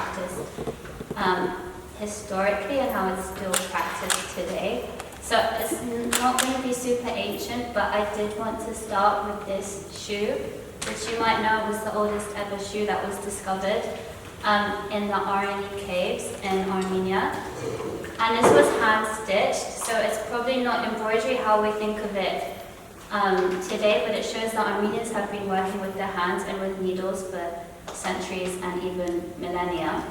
practiced historically and how it's still practiced today. So it's not going to be super ancient, but I did want to start with this shoe, which you might know was the oldest ever shoe that was discovered in the Armenian caves in Armenia. And this was hand-stitched, so it's probably not embroidery how we think of it today, but it shows that Armenians have been working with their hands and with needles for centuries and even millennia.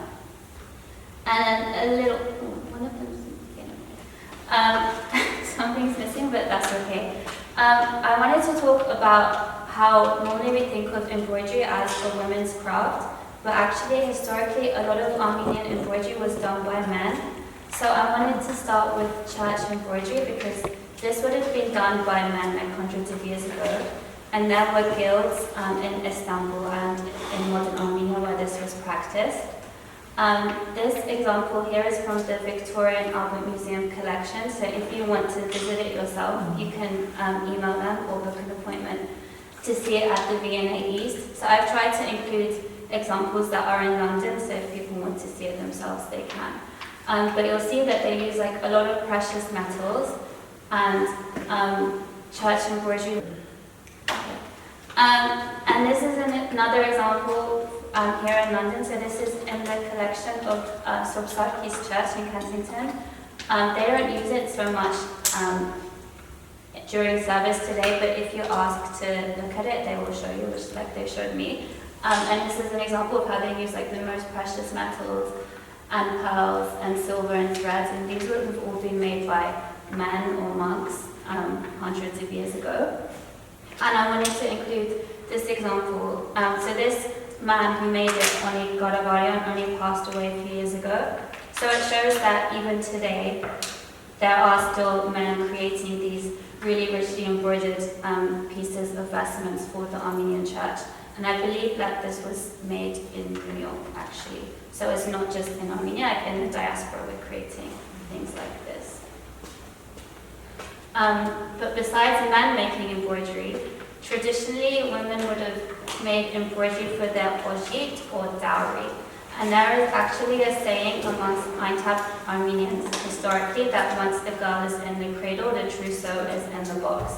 And a little, one of them's something's missing, but that's okay. I wanted to talk about how normally we think of embroidery as a women's craft, but actually historically a lot of Armenian embroidery was done by men. So I wanted to start with church embroidery because this would have been done by men like hundreds of years ago. And there were guilds in Istanbul and in modern Armenia where this was practiced. This example here is from the Victorian Albert Museum collection, so if you want to visit it yourself, you can email them or book an appointment to see it at the V&A East. So I've tried to include examples that are in London, so if people want to see it themselves, they can. But you'll see that they use like a lot of precious metals and church embroidery. And this is another example here in London. So this is in the collection of Sobsarkis Church in Kensington. They don't use it so much during service today, but if you ask to look at it, they will show you, just like they showed me. And this is an example of how they use like the most precious metals and pearls and silver and threads, and these would have all been made by men or monks hundreds of years ago. And I wanted to include this example. So this man who made it, Oni Goravarian, only passed away a few years ago. So it shows that even today, there are still men creating these really richly embroidered pieces of vestments for the Armenian church. And I believe that this was made in New York, actually. So it's not just in Armenia, in the diaspora we're creating things like this. But besides men making embroidery, traditionally women would have made embroidery for their ojit or dowry. And there is actually a saying amongst Aintab Armenians historically that once the girl is in the cradle, the trousseau is in the box.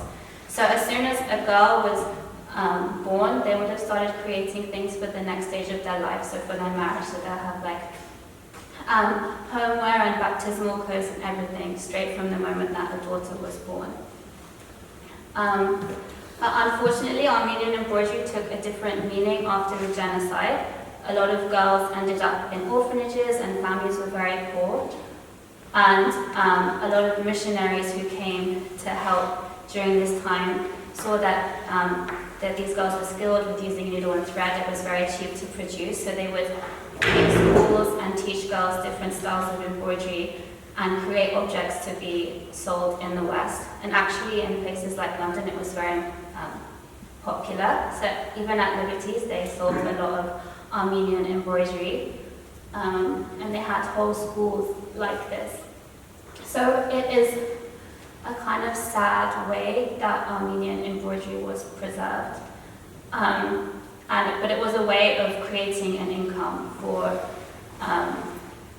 So as soon as a girl was born, they would have started creating things for the next stage of their life, so for their marriage, so they'll have like homeware and baptismal clothes and everything straight from the moment that a daughter was born. Unfortunately, Armenian embroidery took a different meaning after the genocide. A lot of girls ended up in orphanages and families were very poor. And a lot of missionaries who came to help during this time saw that these girls were skilled with using needle and thread. It was very cheap to produce, so they would make schools and teach girls different styles of embroidery and create objects to be sold in the West. And actually in places like London it was very popular. So even at Liberties they sold a lot of Armenian embroidery and they had whole schools like this. So it is a kind of sad way that Armenian embroidery was preserved. But it was a way of creating an income for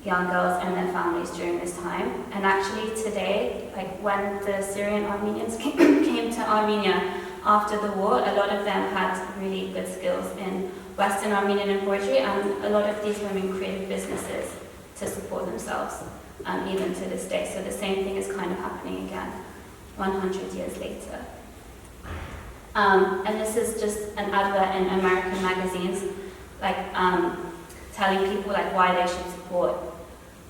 young girls and their families during this time. And actually today, like when the Syrian Armenians came to Armenia after the war, a lot of them had really good skills in Western Armenian embroidery, and a lot of these women created businesses to support themselves, even to this day. So the same thing is kind of happening again 100 years later. And this is just an advert in American magazines, like telling people like why they should support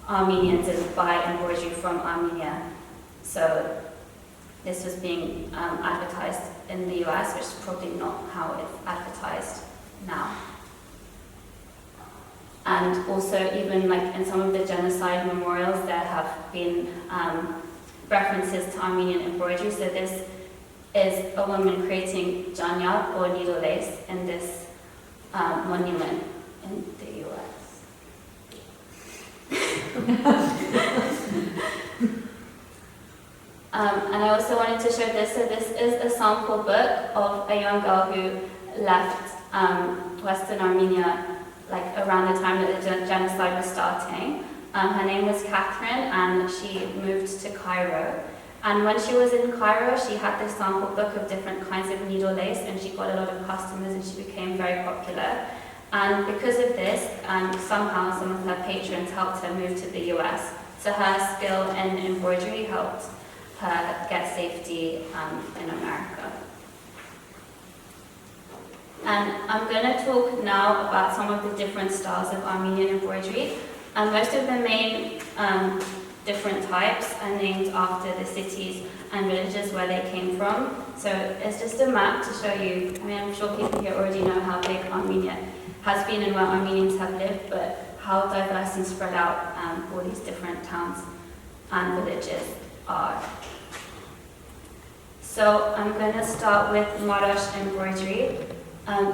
Armenians and buy embroidery from Armenia. So this was being advertised in the US, which is probably not how it's advertised now. And also even like in some of the genocide memorials, there have been references to Armenian embroidery. So this is a woman creating janyat or needle lace in this monument in the US. And I also wanted to show this. So this is a sample book of a young girl who left Western Armenia like around the time that the genocide was starting. Her name was Catherine, and she moved to Cairo. And when she was in Cairo, she had this sample book of different kinds of needle lace, and she got a lot of customers, and she became very popular. And because of this, somehow some of her patrons helped her move to the US. So her skill in embroidery helped her get safety in America. And I'm going to talk now about some of the different styles of Armenian embroidery. And most of the main different types are named after the cities and villages where they came from. So it's just a map to show you. I mean, I'm sure people here already know how big Armenia has been and where Armenians have lived, but how diverse and spread out all these different towns and villages are. So I'm going to start with Marash embroidery.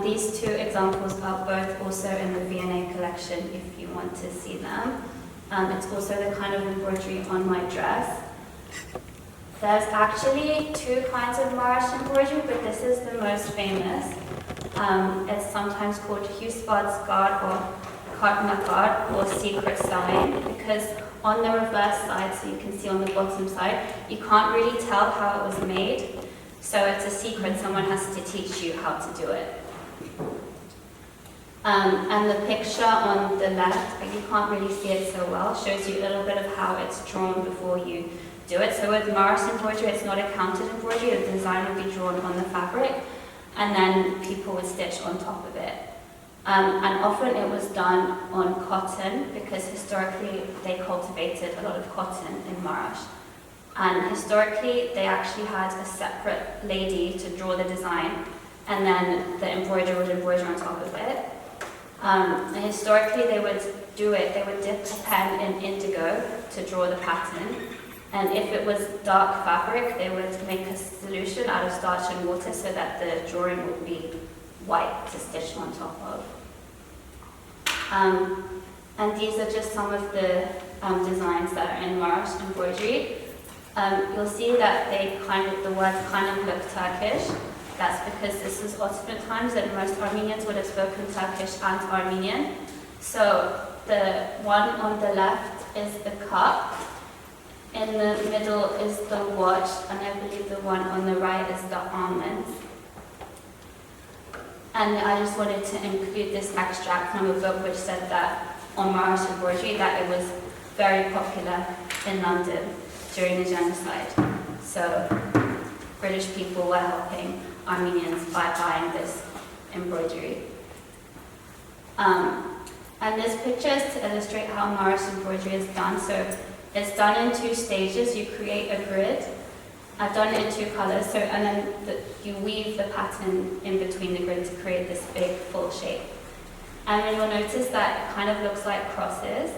These two examples are both also in the V&A collection if you want to see them. It's also the kind of embroidery on my dress. There's actually two kinds of Marash embroidery, but this is the most famous. It's sometimes called Husbad's guard or Kartna guard or secret sewing, because on the reverse side, so you can see on the bottom side, you can't really tell how it was made. So it's a secret, someone has to teach you how to do it. And the picture on the left, you can't really see it so well, shows you a little bit of how it's drawn before you do it. So with Marash embroidery, it's not a counted embroidery, the design would be drawn on the fabric, and then people would stitch on top of it. And often it was done on cotton, because historically they cultivated a lot of cotton in Marash. And historically, they actually had a separate lady to draw the design, and then the embroiderer would embroider on top of it. And historically, they would do it, they would dip a pen in indigo to draw the pattern. And if it was dark fabric, they would make a solution out of starch and water so that the drawing would be white to stitch on top of. And these are just some of the designs that are in Marash embroidery. You'll see that the words kind of look Turkish. That's because this is Ottoman times and most Armenians would have spoken Turkish and Armenian. So the one on the left is the cup, in the middle is the watch, and I believe the one on the right is the almonds. And I just wanted to include this extract from a book which said that on Marash embroidery that it was very popular in London during the genocide. So British people were helping Armenians by buying this embroidery. And this picture is to illustrate how Marash embroidery is done. So it's done in two stages. You create a grid. I've done it in two colors. So, and then you weave the pattern in between the grid to create this big full shape. And then you'll notice that it kind of looks like crosses.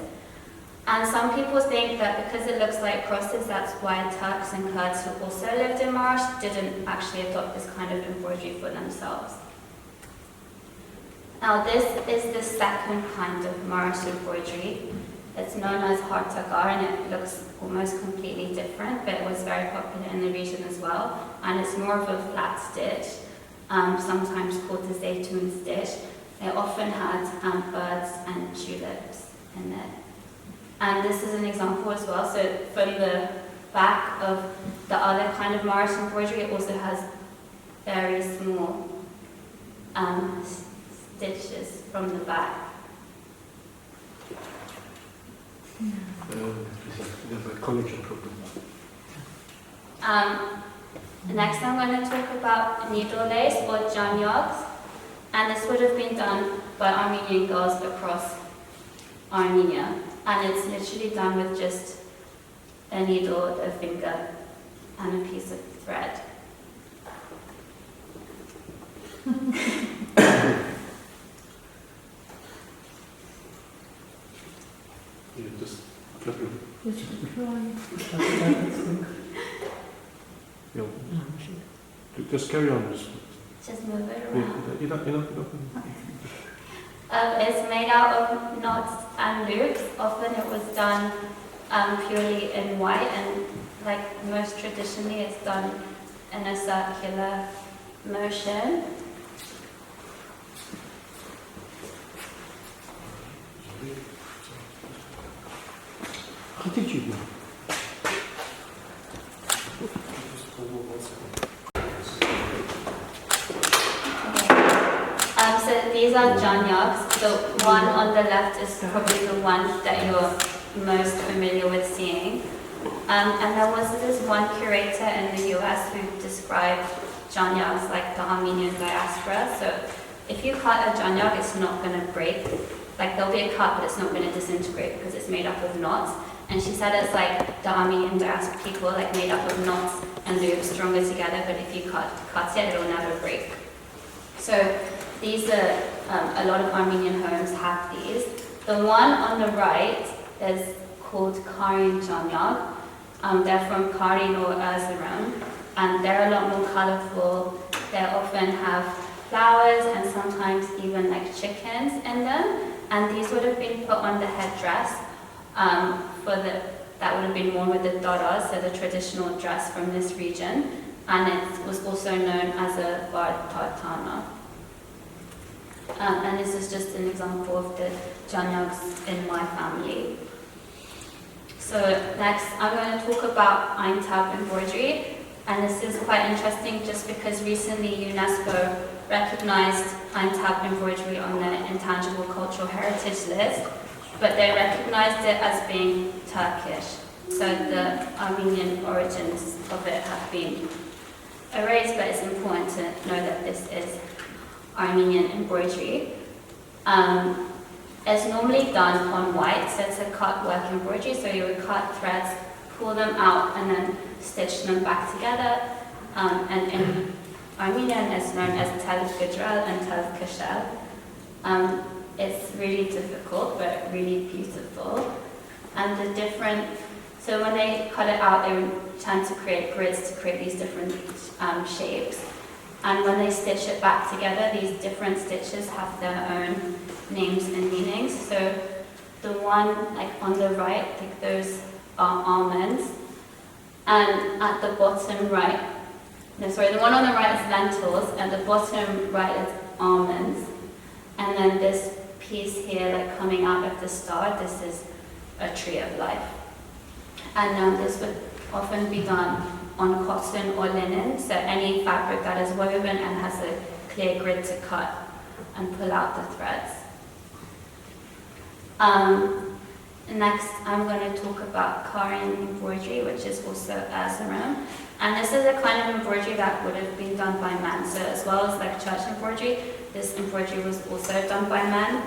And some people think that because it looks like crosses, that's why Turks and Kurds who also lived in Marash didn't actually adopt this kind of embroidery for themselves. Now this is the second kind of Marash embroidery. It's known as Hartagar, and it looks almost completely different, but it was very popular in the region as well. And it's more of a flat stitch, sometimes called the Zaytun stitch. It often had birds and tulips in it. And this is an example as well. So from the back of the other kind of Marash embroidery, it also has very small stitches from the back. There's a connection problem. Next I'm going to talk about needle lace or janyogs. And this would have been done by Armenian girls across Armenia. And it's literally done with just a needle, a finger, and a piece of thread. You just flip it. Just carry on. Just move it around. You don't. It's made out of knots and loops. Often it was done purely in white, and like most traditionally it's done in a circular motion. How did you know? So these are janyags. The one on the left is probably the one that you're most familiar with seeing. And there was this one curator in the US who described janyags like the Armenian diaspora. So if you cut a janyag, it's not going to break. Like there'll be a cut, but it's not going to disintegrate because it's made up of knots. And she said it's like the Armenian diaspora people, like made up of knots and loop stronger together. But if you cut it, it'll never break. So these are a lot of Armenian homes have these. The one on the right is called Karin janyag. They're from Karin or Erzurum, and they're a lot more colorful. They often have flowers and sometimes even like chickens in them. And these would have been put on the headdress that would have been worn with the daras, so the traditional dress from this region. And it was also known as a Vartanian. And this is just an example of the janyags in my family. So next, I'm going to talk about Aintab embroidery. And this is quite interesting just because recently UNESCO recognized Aintab embroidery on the Intangible Cultural Heritage list, but they recognized it as being Turkish. So the Armenian origins of it have been erased, but it's important to know that this is Armenian embroidery. It's normally done on white, so it's a cut work embroidery, so you would cut threads, pull them out, and then stitch them back together. And in Armenian, it's known as tel gudral and tel kashel. It's really difficult, but really beautiful. And so when they cut it out, they would tend to create grids to create these different shapes. And when they stitch it back together, these different stitches have their own names and meanings. So the one like on the right, like those are almonds. And at the bottom right, the one on the right is lentils, and the bottom right is almonds. And then this piece here, like coming out of the star, this is a tree of life. And this would often be done on cotton or linen, so any fabric that is woven and has a clear grid to cut and pull out the threads. Next, I'm going to talk about Karin embroidery, which is also Erzurum. And this is a kind of embroidery that would have been done by men. So as well as like church embroidery, this embroidery was also done by men.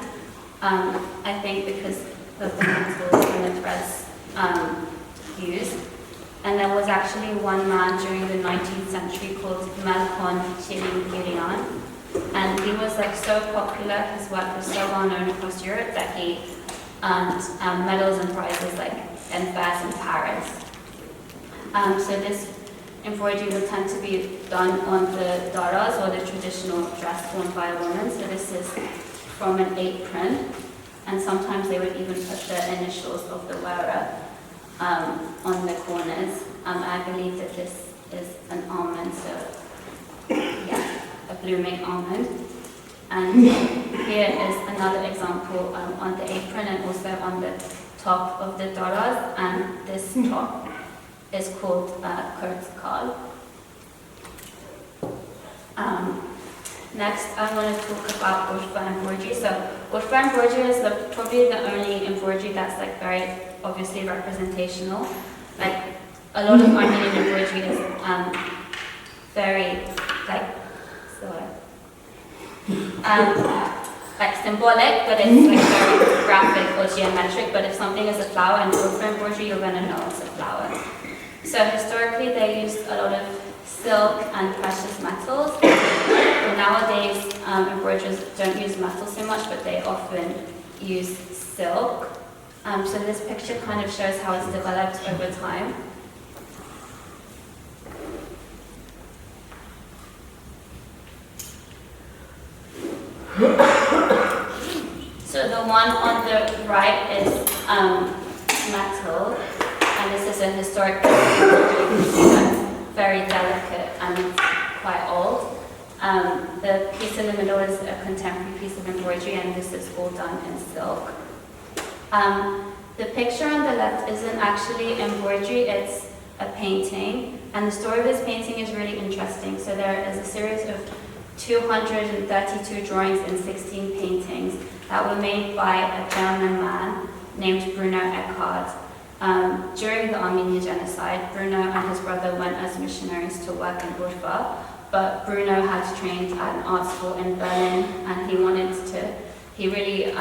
I think because of the metals and the threads used. And there was actually one man during the 19th century called Melkon Çelikgirian. And he was like so popular, his work was so well known across Europe that he earned medals and prizes like in fairs in Paris. So this embroidery would tend to be done on the daras, or the traditional dress worn by a woman. So this is from an apron, and sometimes they would even put the initials of the wearer on the corners. I believe that this is an almond, so yeah, a blooming almond. And here is another example on the apron and also on the top of the daras, and this top is called kurtkal. Next, I'm going to talk about Urfa embroidery. So Urfa embroidery is probably the only embroidery that's like very obviously representational. Like a lot of Armenian embroidery is very like symbolic, but it's like very graphic or geometric. But if something is a flower in Urfa embroidery, you're going to know it's a flower. So historically, they used a lot of silk and precious metals. And nowadays, embroiderers don't use metal so much, but they often use silk. So this picture kind of shows how it's developed over time. So the one on the right is metal, and this is a historic piece of embroidery that's very delicate and quite old. The piece in the middle is a contemporary piece of embroidery, and this is all done in silk. The picture on the left isn't actually embroidery, it's a painting, and the story of this painting is really interesting. So there is a series of 232 drawings and 16 paintings that were made by a German man named Bruno Eckhard. During the Armenian genocide, Bruno and his brother went as missionaries to work in Urfa, but Bruno had trained at an art school in Berlin, and he really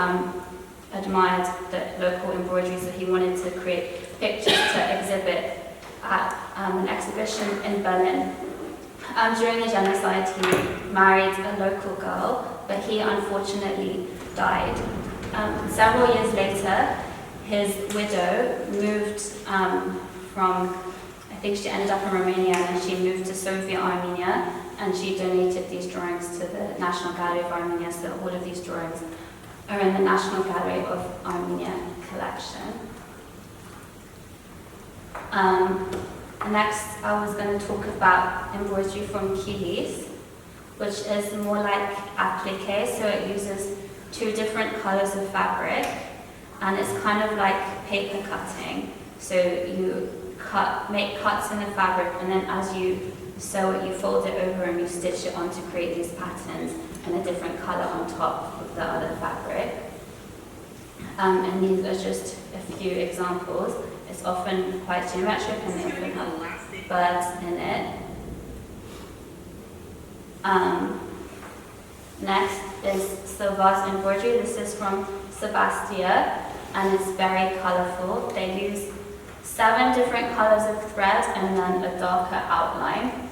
admired the local embroidery, so he wanted to create pictures to exhibit at an exhibition in Berlin. During the genocide, he married a local girl, but he unfortunately died. Several years later, his widow moved from, I think she ended up in Romania, and she moved to Soviet Armenia, and she donated these drawings to the National Gallery of Armenia, so all of these drawings are in the National Gallery of Armenia collection. Next, I was going to talk about embroidery from Kilis, which is more like applique, so it uses two different colors of fabric, and it's kind of like paper cutting. So you make cuts in the fabric, and then as you sew it, you fold it over and you stitch it on to create these patterns and a different color on top of the other fabric. And these are just a few examples. It's often quite geometric, and they often have birds in it. Next is Silva's embroidery. This is from Sebastia, and it's very colorful. They use 7 different colors of thread and then a darker outline.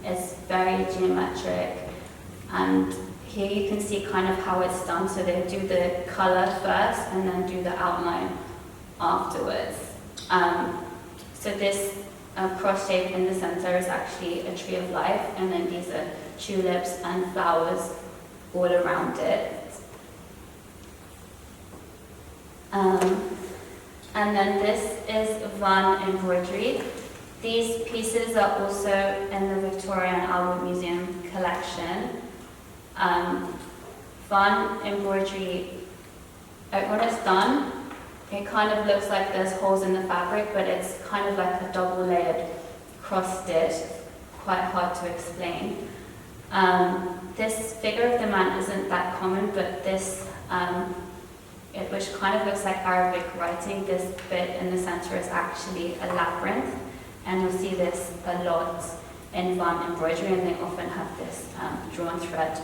It's very geometric, and here you can see kind of how it's done. So they do the color first and then do the outline afterwards. So this cross shape in the center is actually a tree of life, and then these are tulips and flowers all around it. And then this is Van embroidery. These pieces are also in the Victoria and Albert Museum collection. Van embroidery, when it's done, it kind of looks like there's holes in the fabric, but it's kind of like a double-layered cross-stitch. Quite hard to explain. This figure of the man isn't that common, but this, which kind of looks like Arabic writing, this bit in the center is actually a labyrinth, and you'll see this a lot in Van embroidery, and they often have this drawn thread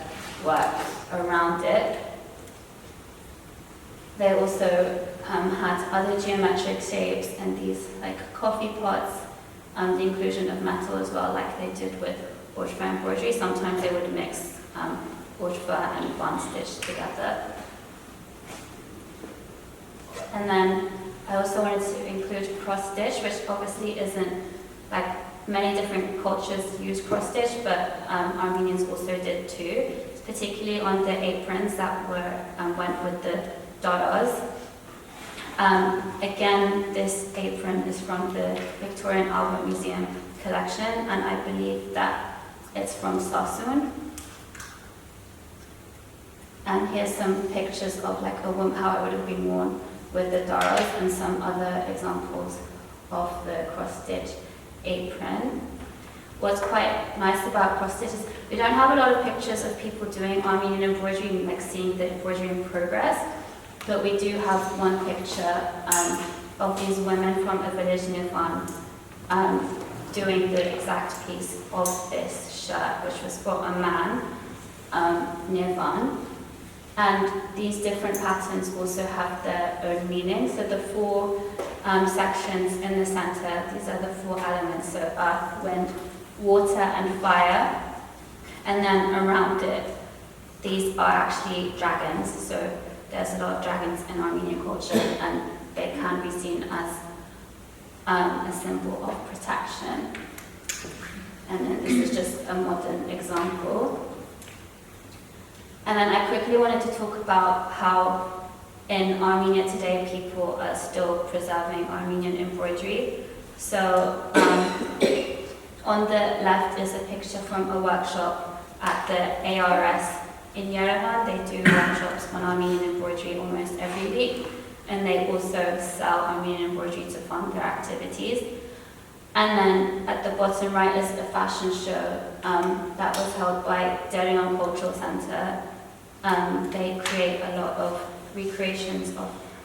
work around it. They also had other geometric shapes and these like coffee pots, the inclusion of metal as well, like they did with Urfa embroidery. Sometimes they would mix Urfa and Van stitch together. And then I also wanted to include cross stitch, which obviously isn't like many different cultures use cross stitch, but Armenians also did too, particularly on the aprons that went with the daras. Again, this apron is from the Victoria and Albert Museum collection, and I believe that it's from Sassoon. And here's some pictures of like a woman, how it would have been worn with the daras, and some other examples of the cross-stitch apron. What's quite nice about cross-stitch is we don't have a lot of pictures of people doing Armenian embroidery and like seeing the embroidery in progress, but we do have one picture of these women from a village near Van doing the exact piece of this shirt, which was for a man near Van. And these different patterns also have their own meaning. So the 4 sections in the center, these are the 4 elements, so earth, wind, water, and fire. And then around it, these are actually dragons. So there's a lot of dragons in Armenian culture, and they can be seen as a symbol of protection. And then this is just a modern example. And then I quickly wanted to talk about how in Armenia today people are still preserving Armenian embroidery. So on the left is a picture from a workshop at the ARS in Yerevan, they do workshops on Armenian embroidery almost every week, and they also sell Armenian embroidery to fund their activities. And then at the bottom right is a fashion show that was held by Derion Cultural Center. They create a lot of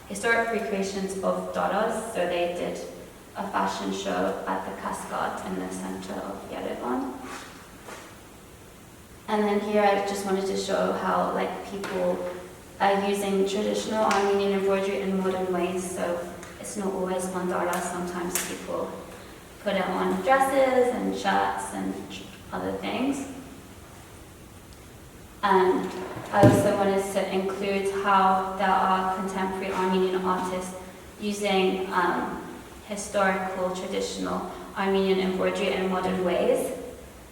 historic recreations of dollars, so they did a fashion show at the Cascade in the center of Yerevan. And then here I just wanted to show how people are using traditional Armenian embroidery in modern ways, so it's not always mandala. Sometimes people put it on dresses and shirts and other things. And I also wanted to include how there are contemporary Armenian artists using historical, traditional Armenian embroidery in modern ways.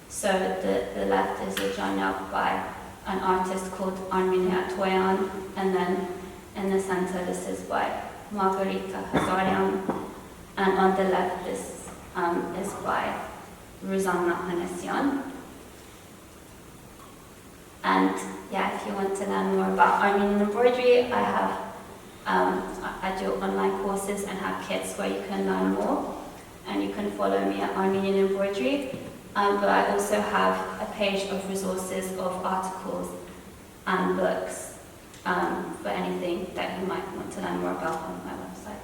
So the left is a janyak by an artist called Armenian, and then in the center this is by Margarita Hazarian, and on the left this is by Ruzanna Hanessian. And yeah, if you want to learn more about Armenian embroidery, I do online courses and have kits where you can learn more, and you can follow me at Armenian Embroidery. But I also have a page of resources of articles and books for anything that you might want to learn more about on my website.